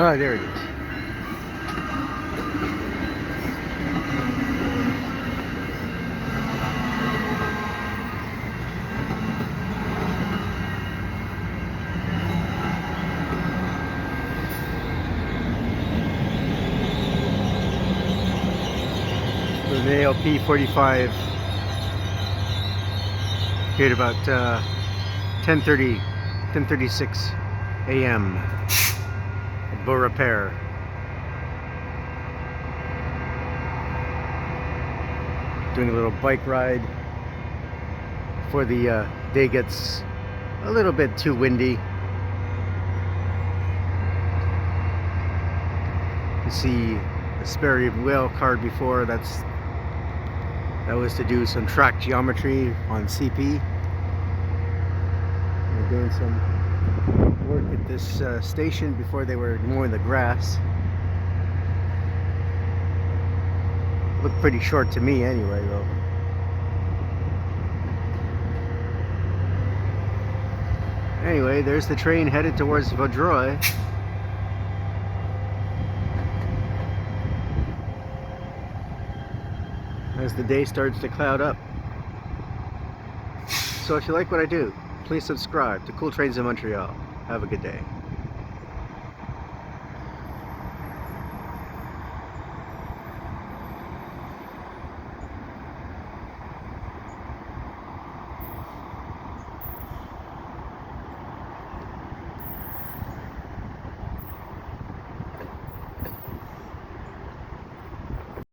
Oh, there it is. So the ALP 45 here at about 10:36 a.m. at Beaurepere. Doing a little bike ride before the day gets a little bit too windy. You see the Sperry whale card before. That was to do some track geometry on CP. We're doing some work at this station before they were mowing the grass. Looked pretty short to me anyway, though. Anyway, there's the train headed towards Beaurepere. As the day starts to cloud up. So if you like what I do, please subscribe to Cool Trains in Montreal. Have a good day.